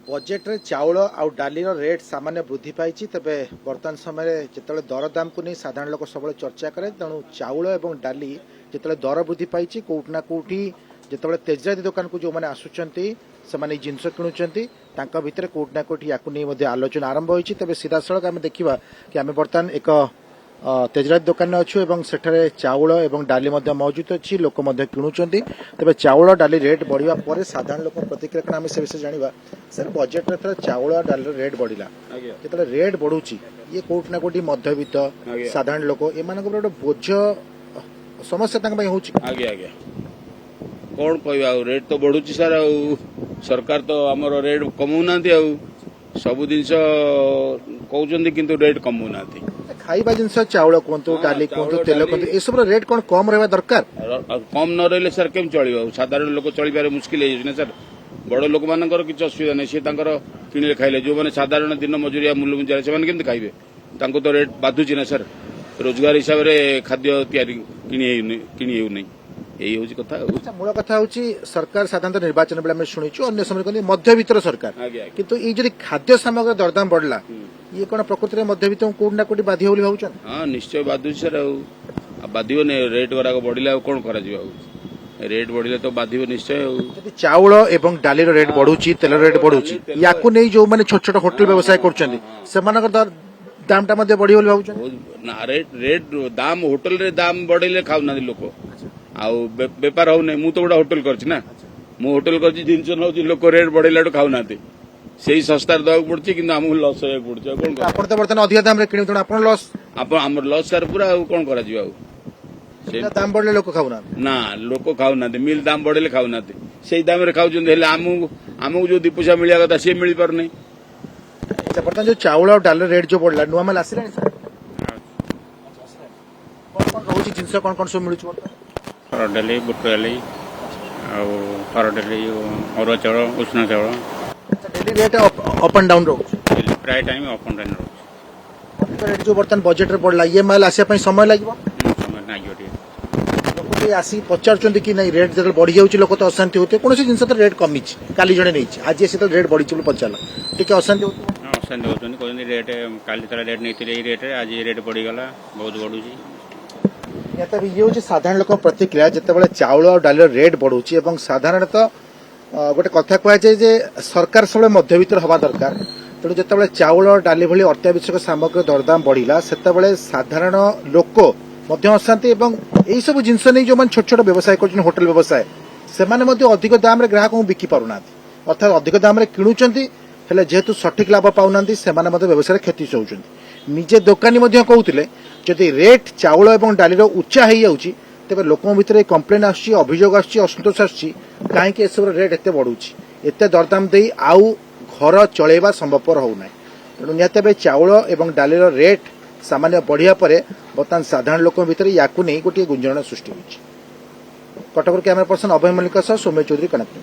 Budget रे चाउल आउ डाली रेट सामान्य वृद्धि पाई तेबे वर्तमान समय जिते दरदाम को नहीं साधारण लोक सब चर्चा करे तेणु चाउल और डाली जिते दर वृद्धि पाई कौटना कौटी जिते तेजराती दुकान को जो मैंने आसुंच से जिनस किणुंट भितर कौटना कौटी या आलोचना आरंभ होती तेज सीधा सड़क आम देखा कि आम बर्तमान एक तेजराती दुकान अच्छु सेठारे चाउल और डाली मौजूद अच्छी लोक किणुंट तेज चाउल डाली रेट बढ़िया पर साधारण लोक प्रतिक्रिया आम से विषय जाना सर बजेट में चाउल डाली रेट बढ़ला जो रेट बढ़ुची ये कौटना कौटी मध्यवित्त साधारण लोक एम गोटे बोझ समस्या हो कौन कह रेट तो बढ़ुची सर सरकार तो आमर रेट कमाऊना सब जिन कहते कि रेट कमाऊना खाइबा जिनस चाउल कहतु डाली कहतु तेल कहतु ये सब रेट कौन कम रहा दरकार कम न रही सर केम चलो साधारण लोक चल पारे मुस्किल हो सर बड़ लोक मान किसी असुविधा नहीं सी किणिले खाइले जो मैंने साधारण दिन मजुरिया मूल्य मुंजा से खाइबे तो रेट बाधुची ना सर रोजगार हिसाब से खाद्य कि यही हूँ कथा मूल कथा हूँ सरकार साधारण निर्वाचन बेला आम शुणु अन्य समय कहते मध्यवित्तर सरकार किंतु ये जब खाद्य सामग्री दरदाम बढ़ला ये कौन प्रकृति में मध्यवित्त कौट ना कौटी बाधिव भावुन हाँ निश्चय बाधुची सर बाधिबन रेट गुराक बढ़ला कौन कर रेट बढ़ले तो बाधिब निश्चय चाउल एवं डाली रेट बढ़ुची तेल रेट बढ़ुची या जो मैंने छोट छोट होटेल व्यवसाय कर दाम टा बढ़ी रेट दाम होटेल रे दाम बढ़े खाऊना लोक आउ बेपार हो नहीं तो गोटे होटेल करना मु होटेल कर जिन लोक रेट बढ़ेला खाऊना से सस्तार दवाक पड़े कि आमको लस हो पड़े तो बर्तमान अधिक दाम लस आमर लस सर पूरा कौन कर दाम बढ़ले लोक खाऊना ना लोक खाऊना मिल दाम बढ़े खाऊना से दाम खाऊं आमको जो 2 पैसा मिलवा कथा सी मिल पार नहीं बर्तमान जो चाउल और डाल रेट जो बढ़ला नुआ माल आसला जिनस कौन कौन सब मिलूँ हरड़ डाली बुट डाली हरड़ डाली अरुआ चाउल उष्ण चाउल daily rate up and down रोज प्राय टाइम अप एंड डाउन रोज रेट जो बर्तमान बजेट रे बढ़ला ये माल आसिया समय लगे लोक आसी पचार कि नहीं रेट जो बढ़ी जाऊँच लोक तो अशांति होते कौन जिन तो रेट कमी काली जड़े नहीं आज से तो रेट बढ़ी पचारा टे अशांति अशांति होती कहते रेट काली रेट नहीं रेट आज रेट बढ़ीगला बहुत बढ़ुची ये हूँ साधारण लोक प्रतिक्रिया जिते चाउल और डाली रेट बढ़ुची साधारणतः गोटे कथा कहुए सरकार सब मध्यवित्त हवा दरकार तेणु जिते चाउल और डाली भली अत्यावश्यक सामग्री दरदाम बढ़ला से साधारण लोक अशांति यही सब जिनस नहीं जो छोट छोट व्यवसाय कर होटेल व्यवसाय से अधिक दाम रे ग्राहक को बिकी पारना अर्थात अधिक दाम रे किणुंट जेहेतु सठिक लाभ पाऊना से व्यवसाय क्षति सहउछन्ति निजे दोकानी कहते जदि रेट चाउल और डाली उच्चा हो जाऊँगी तेज लोकों भितर कंप्लेन अभियोग असंतोष कहीं सब रेट एत बढ़ुची एत दरदाम दे आउ घर चलैवा संभवपर होना तेणु निहत चाउल और डाली रेट सामान्य बढ़िया पर बर्तमान साधारण लोकों भितर या गोटे गुंजरण सृष्टि होती कटक कैमरा पर्सन अभय मल्लिक सौम्य चौधरी कनेक्ट।